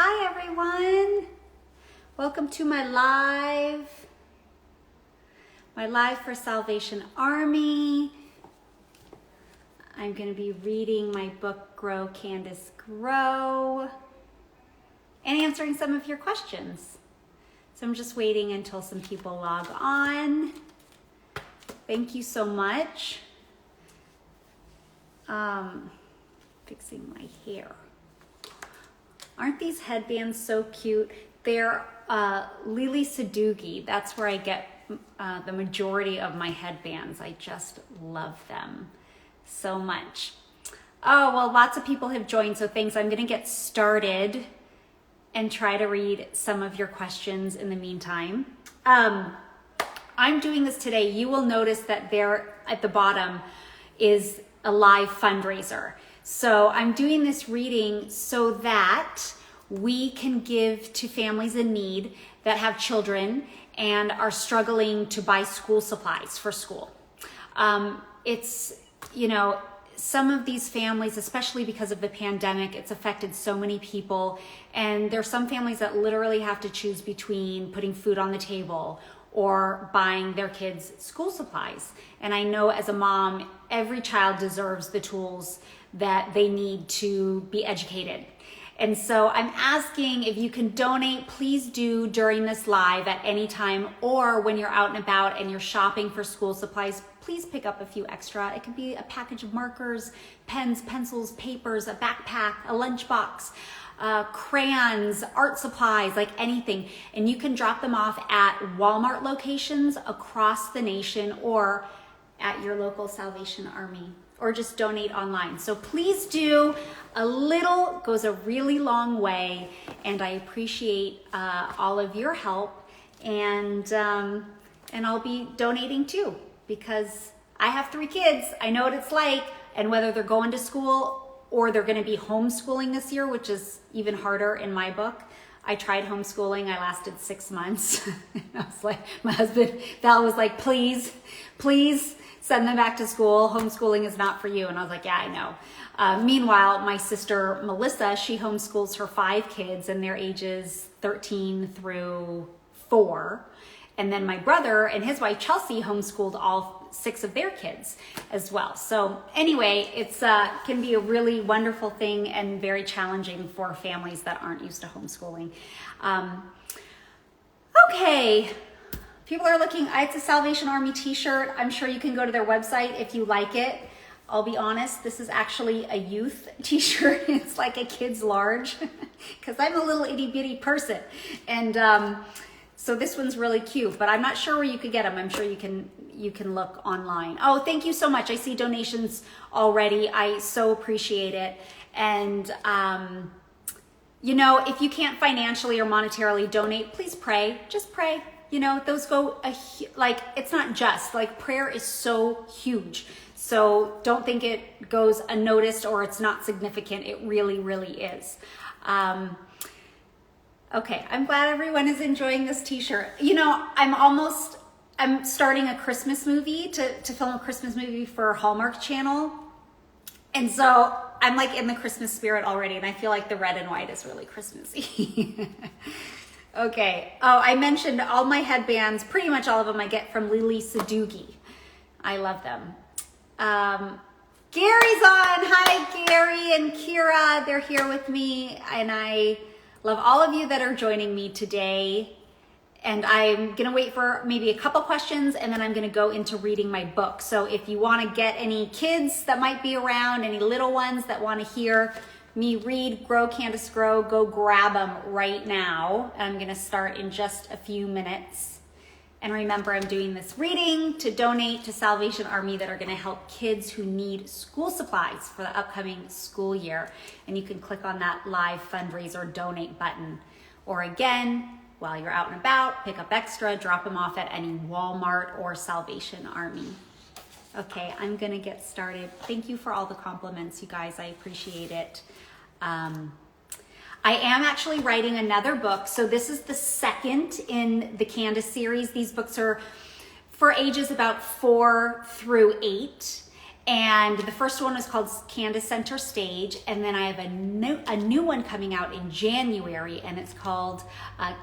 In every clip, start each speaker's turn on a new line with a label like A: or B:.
A: Hi everyone. Welcome to my live for Salvation Army. I'm going to be reading my book, Grow, Candace, Grow, and answering some of your questions. So I'm just waiting until some people log on. Thank you so much. Fixing my hair. Aren't these headbands so cute? They're Lily Sadugi. That's where I get the majority of my headbands. I just love them so much. Oh, well, lots of people have joined, so thanks. I'm going to get started and try to read some of your questions in the meantime. I'm doing this today. You will notice that there at the bottom is a live fundraiser. So I'm doing this reading so that we can give to families in need that have children and are struggling to buy school supplies for school. Some of these families, especially because of the pandemic, it's affected so many people. And there's some families that literally have to choose between putting food on the table or buying their kids school supplies. And I know as a mom, every child deserves the tools that they need to be educated. And so I'm asking if you can donate, please do during this live at any time, or when you're out and about and you're shopping for school supplies, please pick up a few extra. It could be a package of markers, pens, pencils, papers, a backpack, a lunchbox, crayons, art supplies, like anything. And you can drop them off at Walmart locations across the nation or at your local Salvation Army, or just donate online. So please do. A little goes a really long way, and I appreciate all of your help. And I'll be donating too, because I have 3 kids. I know what it's like, and whether they're going to school or they're going to be homeschooling this year, which is even harder in my book. I tried homeschooling. I lasted 6 months. I was like, my husband Val was like, please send them back to school. Homeschooling is not for you. And I was like, yeah, I know. Meanwhile, my sister Melissa, she homeschools her 5 kids, and their ages 13 through 4. And then my brother and his wife Chelsea homeschooled all 6 of their kids as well. So anyway, it's can be a really wonderful thing and very challenging for families that aren't used to homeschooling. Okay. People are looking, it's a Salvation Army t-shirt. I'm sure you can go to their website if you like it. I'll be honest, this is actually a youth t-shirt. It's like a kid's large because I'm a little itty bitty person. And so this one's really cute, but I'm not sure where you could get them. I'm sure you can look online. Oh, thank you so much. I see donations already. I so appreciate it. And if you can't financially or monetarily donate, please pray. Just pray. Those go, it's not just, prayer is so huge. So don't think it goes unnoticed or it's not significant. It really, really is. Okay, I'm glad everyone is enjoying this t-shirt. I'm starting a Christmas movie to film a Christmas movie for Hallmark Channel. And so I'm in the Christmas spirit already. And I feel like the red and white is really Christmassy. Okay. Oh, I mentioned all my headbands, pretty much all of them I get from Lily Sadugi. I love them. Gary's on. Hi, Gary and Kira. They're here with me. And I love all of you that are joining me today. And I'm going to wait for maybe a couple questions, and then I'm going to go into reading my book. So if you want to get any kids that might be around, any little ones that want to hear me read Grow, Candace, Grow, go grab them right now. I'm going to start in just a few minutes. And remember, I'm doing this reading to donate to Salvation Army that are going to help kids who need school supplies for the upcoming school year. And you can click on that live fundraiser donate button. Or again, while you're out and about, pick up extra, drop them off at any Walmart or Salvation Army. Okay, I'm going to get started. Thank you for all the compliments, you guys. I appreciate it. I am actually writing another book. So this is the second in the Candace series. These books are for ages about 4 through 8. And the first one was called Candace Center Stage. And then I have a new one coming out in January, and it's called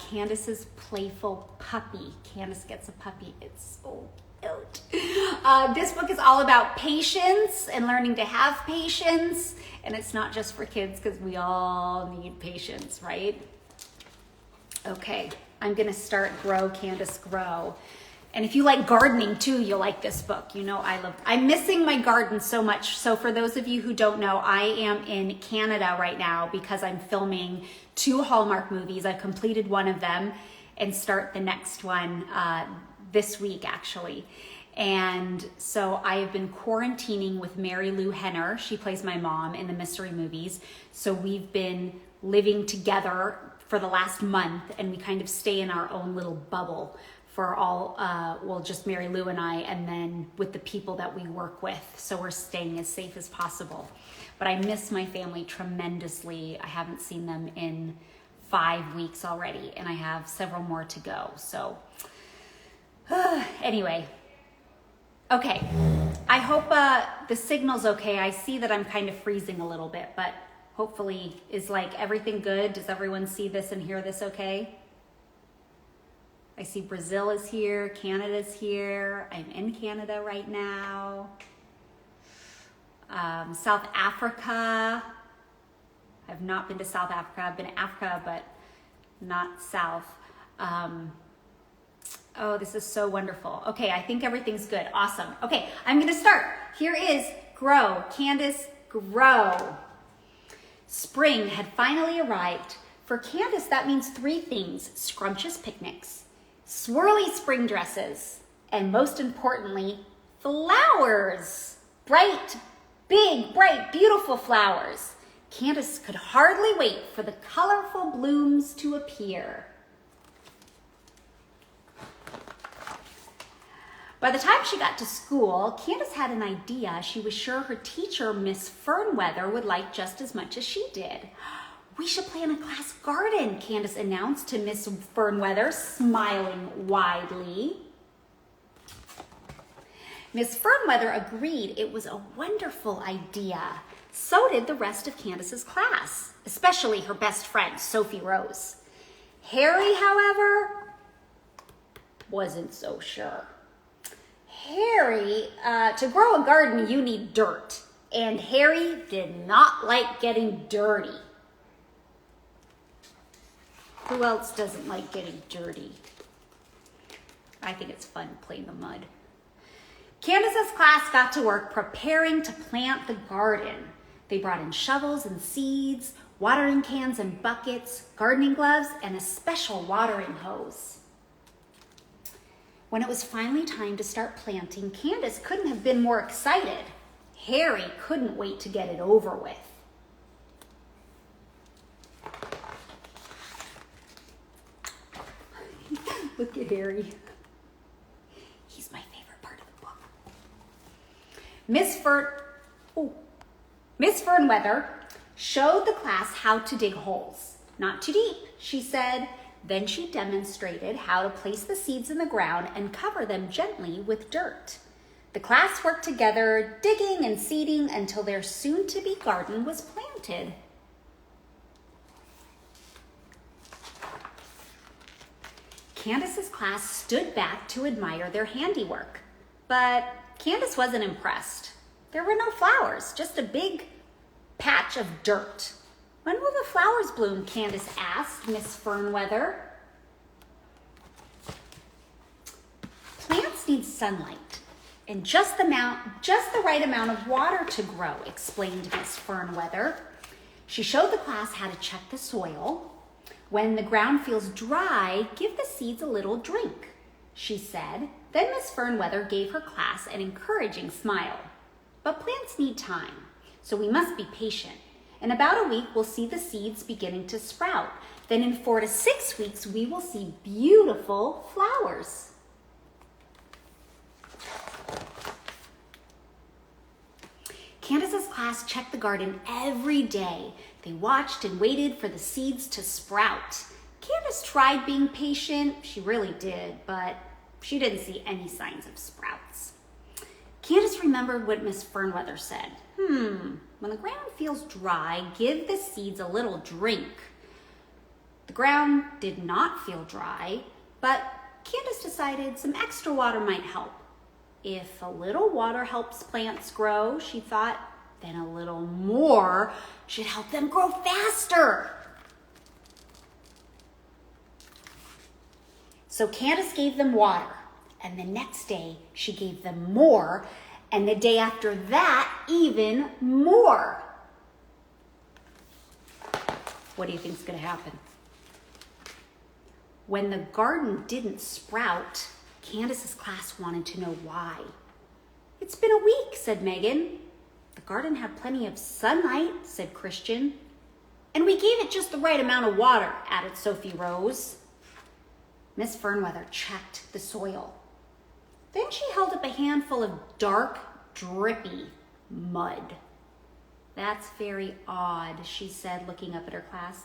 A: Candace's Playful Puppy. Candace Gets a Puppy. It's so cute. This book is all about patience and learning to have patience. And it's not just for kids, because we all need patience, right? Okay, I'm gonna start Grow, Candace, Grow. And if you like gardening too, you'll like this book. You know, I'm missing my garden so much. So for those of you who don't know, I am in Canada right now because I'm filming 2 Hallmark movies. I've completed one of them and start the next one this week, actually. And so I have been quarantining with Mary Lou Henner. She plays my mom in the mystery movies. So we've been living together for the last month, and we kind of stay in our own little bubble for all, well, just Mary Lou and I, and then with the people that we work with. So we're staying as safe as possible. But I miss my family tremendously. I haven't seen them in 5 weeks already, and I have several more to go. So anyway, okay. I hope the signal's okay. I see that I'm kind of freezing a little bit, but hopefully, is like everything good? Does everyone see this and hear this okay? I see Brazil is here, Canada's here. I'm in Canada right now. South Africa. I've not been to South Africa. I've been to Africa, but not South. Oh, this is so wonderful. Okay, I think everything's good. Awesome. Okay, I'm gonna start. Here is Grow, Candace, Grow. Spring had finally arrived. For Candace, that means 3 things: scrumptious picnics, swirly spring dresses, and most importantly, flowers. Bright, big, bright, beautiful flowers. Candace could hardly wait for the colorful blooms to appear. By the time she got to school, Candace had an idea she was sure her teacher, Miss Fernweather, would like just as much as she did. "We should plan a class garden," Candace announced to Miss Fernweather, smiling widely. Miss Fernweather agreed it was a wonderful idea. So did the rest of Candace's class, especially her best friend, Sophie Rose. Harry, however, wasn't so sure. Harry, to grow a garden, you need dirt. And Harry did not like getting dirty. Who else doesn't like getting dirty? I think it's fun playing the mud. Candace's class got to work preparing to plant the garden. They brought in shovels and seeds, watering cans and buckets, gardening gloves, and a special watering hose. When it was finally time to start planting, Candace couldn't have been more excited. Harry couldn't wait to get it over with. Look at Harry. He's my favorite part of the book. Miss Fernweather showed the class how to dig holes. "Not too deep," she said. Then she demonstrated how to place the seeds in the ground and cover them gently with dirt. The class worked together, digging and seeding until their soon-to-be garden was planted. Candace's class stood back to admire their handiwork, but Candace wasn't impressed. There were no flowers, just a big patch of dirt. "When will the flowers bloom?" Candace asked Miss Fernweather. "Plants need sunlight and just the right amount of water to grow," explained Miss Fernweather. She showed the class how to check the soil. "When the ground feels dry, give the seeds a little drink," she said. Then Miss Fernweather gave her class an encouraging smile. "But plants need time, so we must be patient. In about a week, we'll see the seeds beginning to sprout. Then in 4 to 6 weeks, we will see beautiful flowers." Candace's class checked the garden every day. They watched and waited for the seeds to sprout. Candace tried being patient. She really did, but she didn't see any signs of sprouts. Candace remembered what Miss Fernweather said. When the ground feels dry, give the seeds a little drink. The ground did not feel dry, but Candace decided some extra water might help. If a little water helps plants grow, she thought, then a little more should help them grow faster. So Candace gave them water, and the next day she gave them more, and the day after that, even more. What do you think is going to happen? When the garden didn't sprout, Candace's class wanted to know why. It's been a week, said Megan. The garden had plenty of sunlight, said Christian. And we gave it just the right amount of water, added Sophie Rose. Miss Fernweather checked the soil. Then she held up a handful of dark, drippy mud. That's very odd, she said, looking up at her class.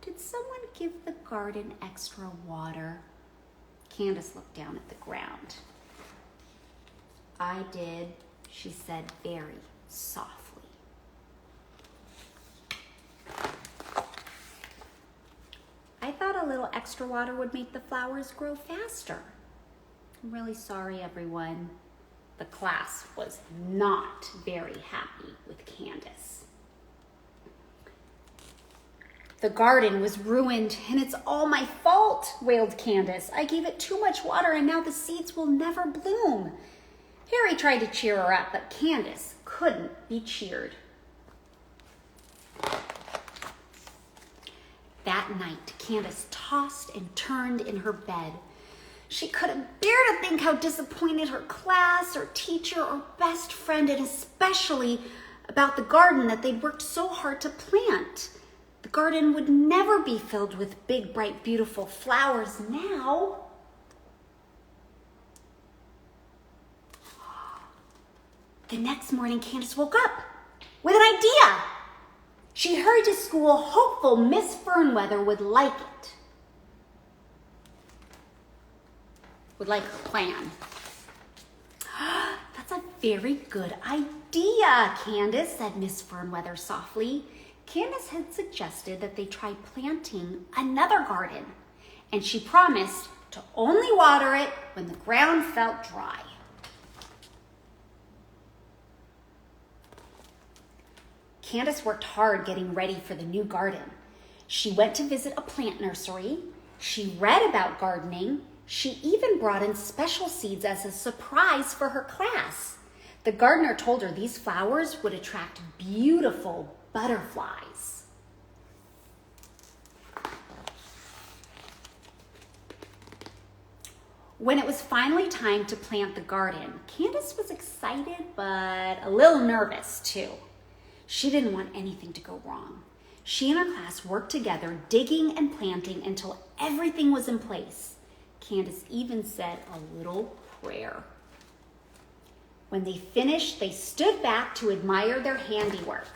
A: Did someone give the garden extra water? Candace looked down at the ground. I did, she said very softly. I thought a little extra water would make the flowers grow faster. I'm really sorry, everyone. The class was not very happy with Candace. The garden was ruined, and it's all my fault, wailed Candace. I gave it too much water, and now the seeds will never bloom. Harry tried to cheer her up, but Candace couldn't be cheered. That night, Candace tossed and turned in her bed. She couldn't bear to think how disappointed her class or teacher or best friend, and especially about the garden that they'd worked so hard to plant. The garden would never be filled with big, bright, beautiful flowers now. The next morning, Candace woke up with an idea. She hurried to school, hopeful Miss Fernweather would like it. Would like her plan. That's a very good idea, Candace, said Miss Fernweather softly. Candace had suggested that they try planting another garden, and she promised to only water it when the ground felt dry. Candace worked hard getting ready for the new garden. She went to visit a plant nursery. She read about gardening. She even brought in special seeds as a surprise for her class. The gardener told her these flowers would attract beautiful butterflies. When it was finally time to plant the garden, Candace was excited but a little nervous too. She didn't want anything to go wrong. She and her class worked together, digging and planting until everything was in place. Candace even said a little prayer. When they finished, they stood back to admire their handiwork.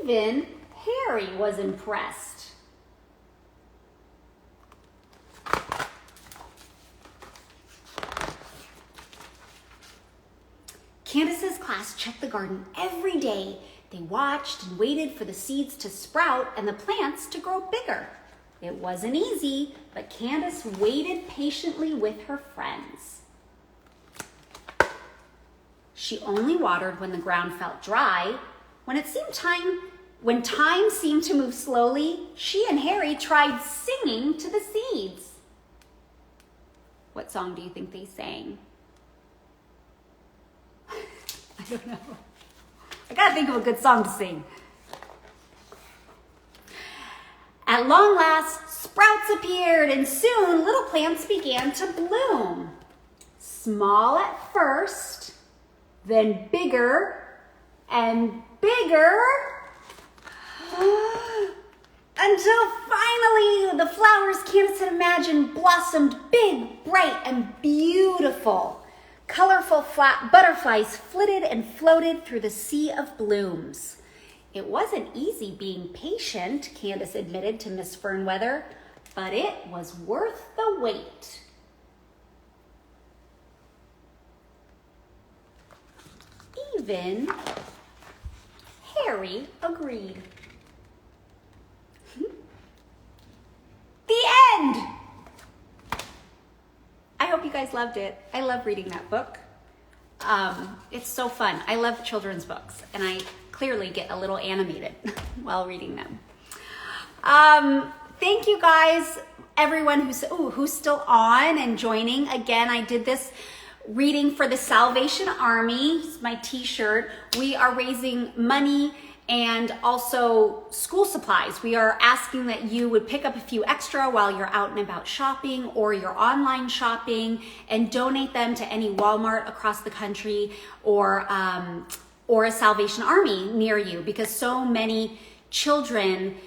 A: Even Harry was impressed. Candace's class checked the garden every day. They watched and waited for the seeds to sprout and the plants to grow bigger. It wasn't easy, but Candace waited patiently with her friends. She only watered when the ground felt dry. When time seemed to move slowly, she and Harry tried singing to the seeds. What song do you think they sang? I don't know. I gotta think of a good song to sing. At long last, sprouts appeared, and soon little plants began to bloom. Small at first, then bigger and bigger, until finally the flowers Candace had imagined blossomed big, bright, and beautiful. Colorful butterflies flitted and floated through the sea of blooms. It wasn't easy being patient, Candace admitted to Miss Fernweather, but it was worth the wait. even Harry agreed. The end! I hope you guys loved it. I love reading that book. It's so fun. I love children's books, and I clearly get a little animated while reading them. Thank you guys, everyone who's still on and joining. Again, I did this reading for the Salvation Army. It's my t-shirt. We are raising money and also school supplies. We are asking that you would pick up a few extra while you're out and about shopping or you're online shopping and donate them to any Walmart across the country or a Salvation Army near you, because so many children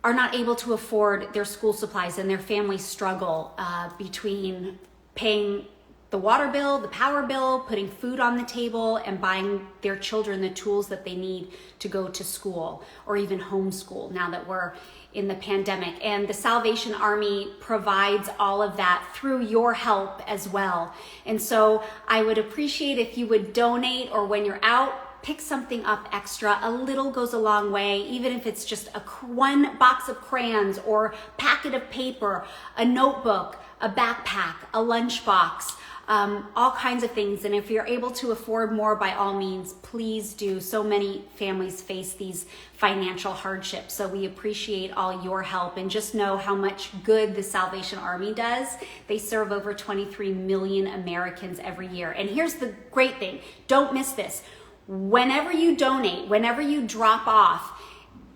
A: are not able to afford their school supplies and their families struggle between paying the water bill, the power bill, putting food on the table, and buying their children the tools that they need to go to school or even homeschool now that we're in the pandemic. And the Salvation Army provides all of that through your help as well. And so I would appreciate if you would donate, or when you're out, pick something up extra. A little goes a long way, even if it's just one box of crayons or packet of paper, a notebook, a backpack, a lunchbox, all kinds of things. And if you're able to afford more, by all means, please do. So many families face these financial hardships. So we appreciate all your help, and just know how much good the Salvation Army does. They serve over 23 million Americans every year. And here's the great thing. Don't miss this. Whenever you donate, whenever you drop off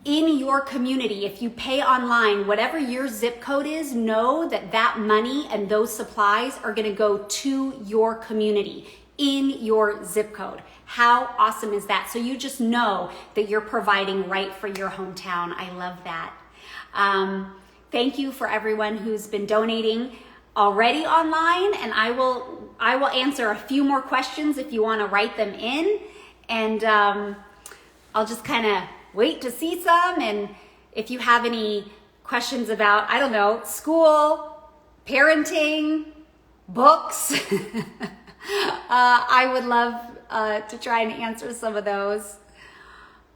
A: in your community, if you pay online, whatever your zip code is, know that that money and those supplies are going to go to your community in your zip code. How awesome is that? So you just know that you're providing right for your hometown. I love that. Thank you for everyone who's been donating already online, and I will answer a few more questions if you want to write them in. And I'll just kind of wait to see some. And if you have any questions about, I don't know, school, parenting, books, I would love to try and answer some of those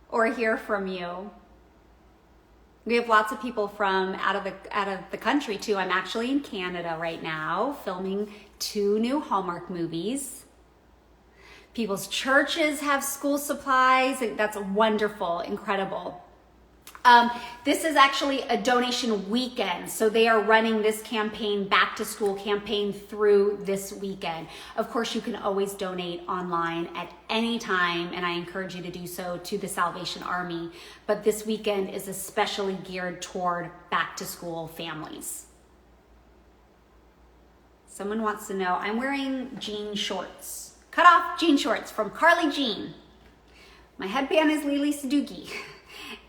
A: or hear from you. We have lots of people from out of the country too. I'm actually in Canada right now filming 2 new Hallmark movies. People's churches have school supplies. That's wonderful, incredible. This is actually a donation weekend. So they are running this campaign, back to school campaign, through this weekend. Of course, you can always donate online at any time, and I encourage you to do so, to the Salvation Army. But this weekend is especially geared toward back to school families. Someone wants to know, I'm wearing jean shorts. Cut off jean shorts from Carly Jean. My headband is Lily Sadugi.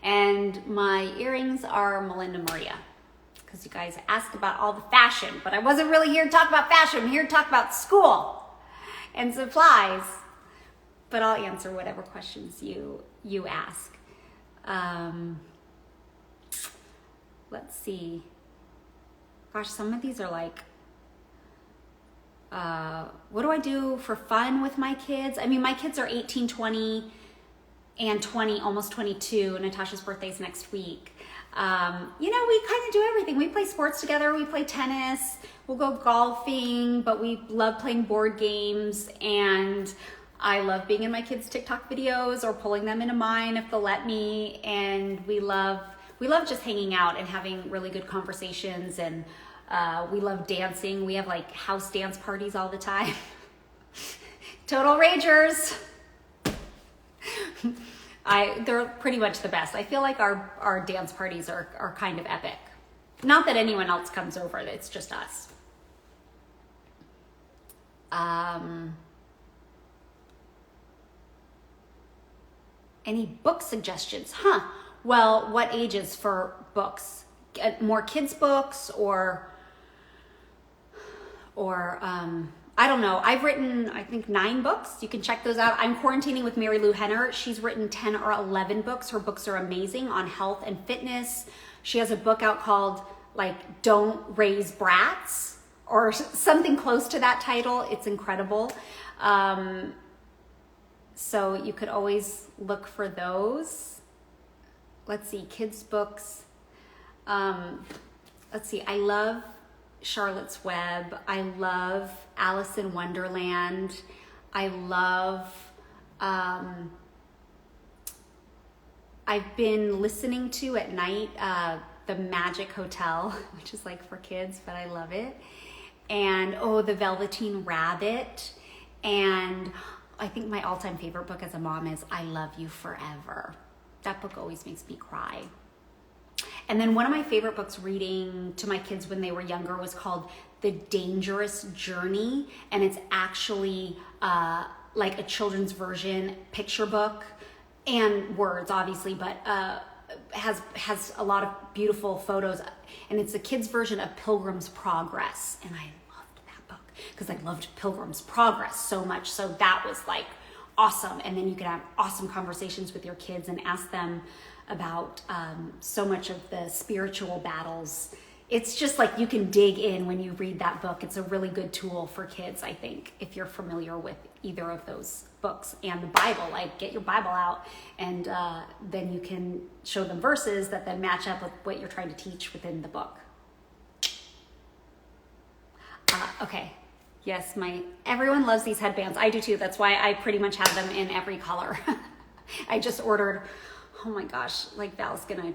A: And my earrings are Melinda Maria. Because you guys asked about all the fashion, but I wasn't really here to talk about fashion. I'm here to talk about school and supplies. But I'll answer whatever questions you ask. Let's see. Gosh, some of these are like, what do I do for fun with my kids? I mean, my kids are 18, 20, and 20, almost 22. Natasha's birthday's next week. We kind of do everything. We play sports together. We play tennis. We'll go golfing, but we love playing board games. And I love being in my kids' TikTok videos or pulling them into mine if they'll let me. And we love just hanging out and having really good conversations, and we love dancing. We have like house dance parties all the time. Total ragers. They're pretty much the best. I feel like our dance parties are kind of epic. Not that anyone else comes over, it's just us. Any book suggestions? Well, what ages for books? More kids' books or I don't know. I've written, I think, 9 books. You can check those out. I'm quarantining with Mary Lou Henner. She's written 10 or 11 books. Her books are amazing on health and fitness. She has a book out called like Don't Raise Brats or something close to that title. It's incredible. So you could always look for those. Let's see, kids' books. Let's see, I love Charlotte's Web. I love Alice in Wonderland. I love, I've been listening to at night, The Magic Hotel, which is like for kids, but I love it. And The Velveteen Rabbit. And I think my all-time favorite book as a mom is I Love You Forever. That book always makes me cry. And then one of my favorite books reading to my kids when they were younger was called The Dangerous Journey. And it's actually like a children's version picture book and words, obviously, but has a lot of beautiful photos. And it's a kid's version of Pilgrim's Progress. And I loved that book because I loved Pilgrim's Progress so much. So that was like awesome. And then you could have awesome conversations with your kids and ask them about so much of the spiritual battles. It's just like you can dig in when you read that book. It's a really good tool for kids, I think, if you're familiar with either of those books and the Bible. Like, get your Bible out and then you can show them verses that then match up with what you're trying to teach within the book. Okay. Yes, everyone loves these headbands. I do too. That's why I pretty much have them in every color. I just ordered, oh my gosh, like Val's gonna,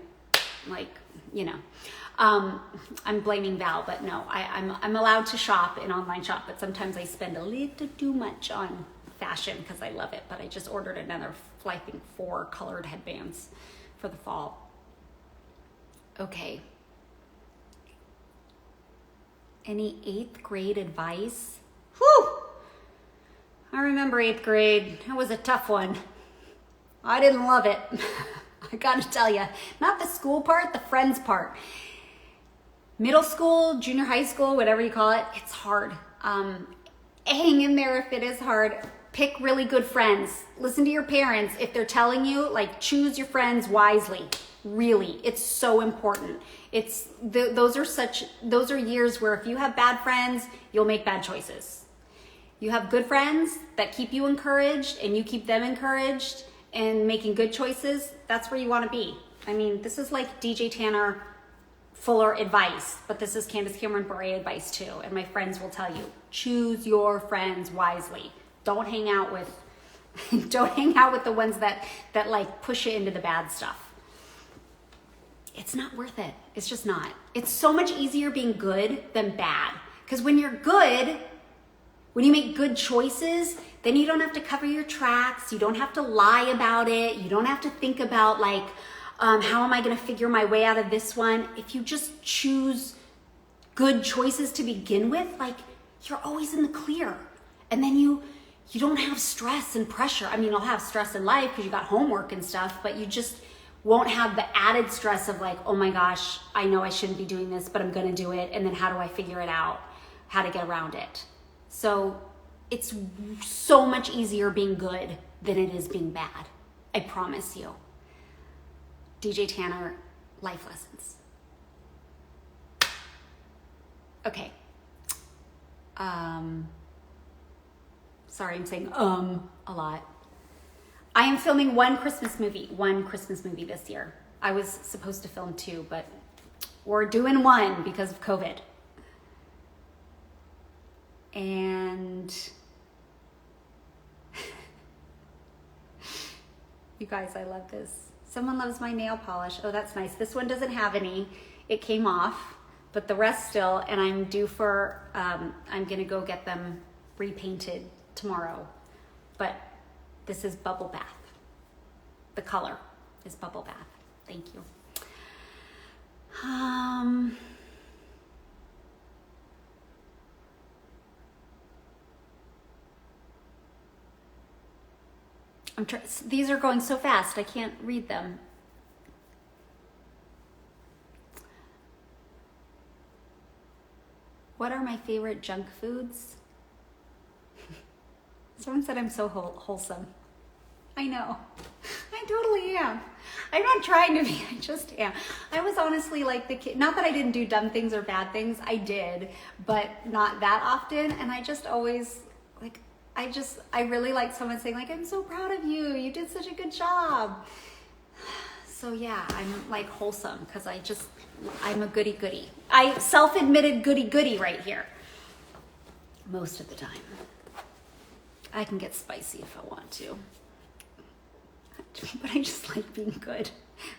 A: like, you know. I'm blaming Val, but no, I'm allowed to shop and online shop, but sometimes I spend a little too much on fashion because I love it. But I just ordered another, I think, 4 colored headbands for the fall. Okay. Any 8th grade advice? Whew! I remember 8th grade. It was a tough one. I didn't love it. I gotta tell you, not the school part, the friends part. Middle school, junior high school, whatever you call it, it's hard. Hang in there if it is hard. Pick really good friends. Listen to your parents. If they're telling you, like, choose your friends wisely. Really, it's so important. Those are years where if you have bad friends, you'll make bad choices. You have good friends that keep you encouraged and you keep them encouraged and making good choices. That's where you want to be. I mean, this is like DJ Tanner Fuller advice, but this is Candace Cameron Bure advice too. And my friends will tell you, choose your friends wisely. Don't hang out with the ones that like push you into the bad stuff. It's not worth it. It's just not. It's so much easier being good than bad. Because when you're good, when you make good choices, then you don't have to cover your tracks. You don't have to lie about it. You don't have to think about like, how am I going to figure my way out of this one? If you just choose good choices to begin with, like, you're always in the clear. And then you don't have stress and pressure. I mean, you'll have stress in life because you got homework and stuff, but you just won't have the added stress of like, oh my gosh, I know I shouldn't be doing this, but I'm going to do it. And then how do I figure it out? How to get around it? So it's so much easier being good than it is being bad. I promise you. DJ Tanner, life lessons. Okay. Sorry, I'm saying a lot. I am filming one Christmas movie this year. I was supposed to film 2, but we're doing 1 because of COVID. And you guys, I love this. Someone loves my nail polish. Oh, that's nice. This one doesn't have any. It came off, but the rest still, and I'm due for, I'm gonna go get them repainted tomorrow. But this is Bubble Bath. The color is Bubble Bath. Thank you. These are going so fast, I can't read them. What are my favorite junk foods? Someone said I'm so wholesome. I know. I totally am. I'm not trying to be, I just am. I was honestly like the kid, not that I didn't do dumb things or bad things, I did, but not that often. And I just always, like, I really like someone saying like, I'm so proud of you. You did such a good job. So yeah, I'm like wholesome because I'm a goody goody. I self-admitted goody goody right here. Most of the time. I can get spicy if I want to. But I just like being good.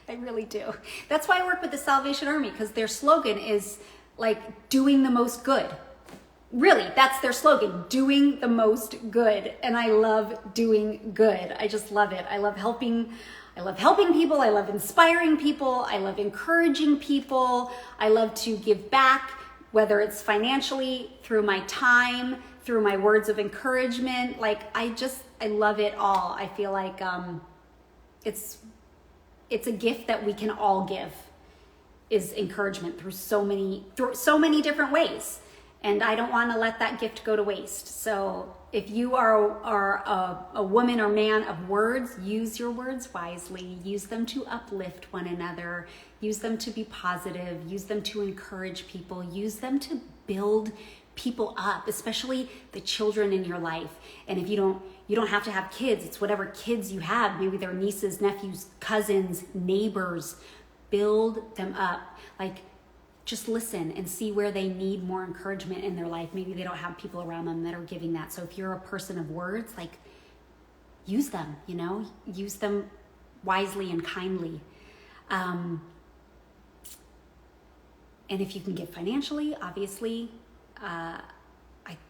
A: I really do. That's why I work with the Salvation Army, because their slogan is like doing the most good. Really, that's their slogan, doing the most good. And I love doing good. I just love it. I love helping people. I love inspiring people. I love encouraging people. I love to give back, whether it's financially, through my time, through my words of encouragement. Like I love it all. I feel like it's a gift that we can all give, is encouragement through so many different ways. And I don't want to let that gift go to waste. So if you are a woman or man of words, use your words wisely. Use them to uplift one another. Use them to be positive. Use them to encourage people. Use them to build people up, especially the children in your life. And if you don't have to have kids, it's whatever kids you have. Maybe they're nieces, nephews, cousins, neighbors. Build them up. Like, just listen and see where they need more encouragement in their life. Maybe they don't have people around them that are giving that. So if you're a person of words, like, use them, use them wisely and kindly. And if you can give financially, obviously,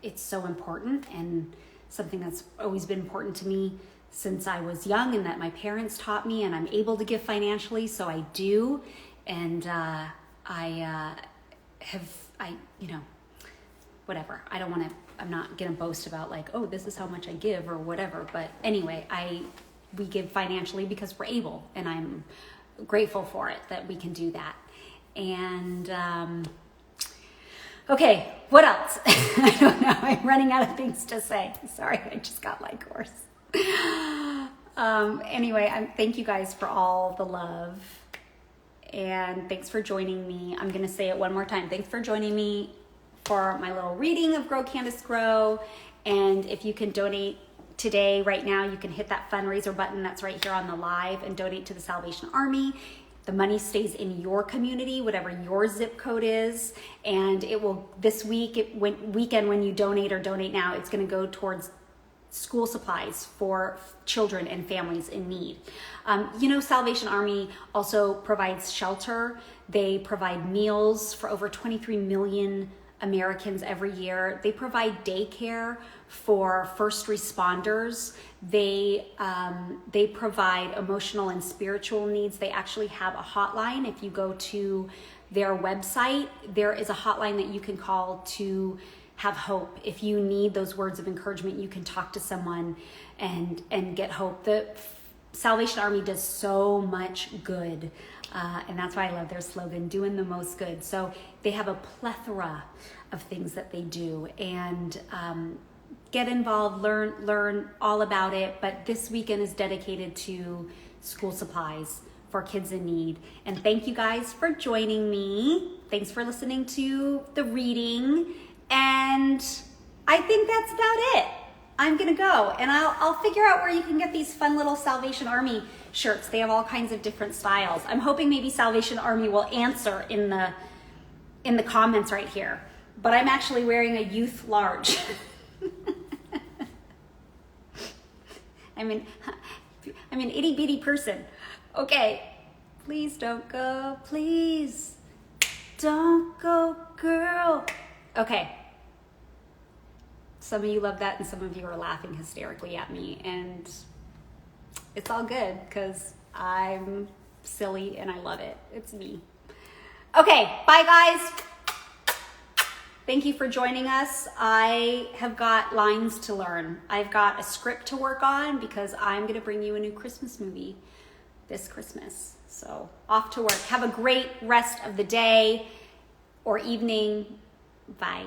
A: it's so important, and something that's always been important to me since I was young, and that my parents taught me, and I'm able to give financially, so I do. And whatever. I'm not going to boast about like, oh, this is how much I give or whatever. But anyway, we give financially because we're able, and I'm grateful for it that we can do that. And, okay, what else? I don't know. I'm running out of things to say. Sorry, I just got like hoarse. Anyway, thank you guys for all the love. And thanks for joining me. I'm going to say it one more time. Thanks for joining me for my little reading of Grow Candace Grow. And if you can donate today, right now, you can hit that fundraiser button that's right here on the live and donate to the Salvation Army. The money stays in your community, whatever your zip code is. And it will, this weekend when you donate or donate now, it's going to go towards school supplies for children and families in need. Salvation Army also provides shelter. They provide meals for over 23 million Americans every year. They provide daycare for first responders. They provide emotional and spiritual needs. They actually have a hotline. If you go to their website, there is a hotline that you can call to have hope. If you need those words of encouragement, you can talk to someone and get hope. The Salvation Army does so much good. And that's why I love their slogan, doing the most good. So they have a plethora of things that they do, and get involved, learn all about it. But this weekend is dedicated to school supplies for kids in need. And thank you guys for joining me. Thanks for listening to the reading. And I think that's about it. I'm gonna go, and I'll figure out where you can get these fun little Salvation Army shirts. They have all kinds of different styles. I'm hoping maybe Salvation Army will answer in the comments right here. But I'm actually wearing a youth large. I'm an itty bitty person. Okay, please don't go. Please don't go, girl. Okay. Some of you love that, and some of you are laughing hysterically at me, and it's all good because I'm silly and I love it. It's me. Okay, bye guys. Thank you for joining us. I have got lines to learn. I've got a script to work on because I'm going to bring you a new Christmas movie this Christmas. So off to work. Have a great rest of the day or evening. Bye.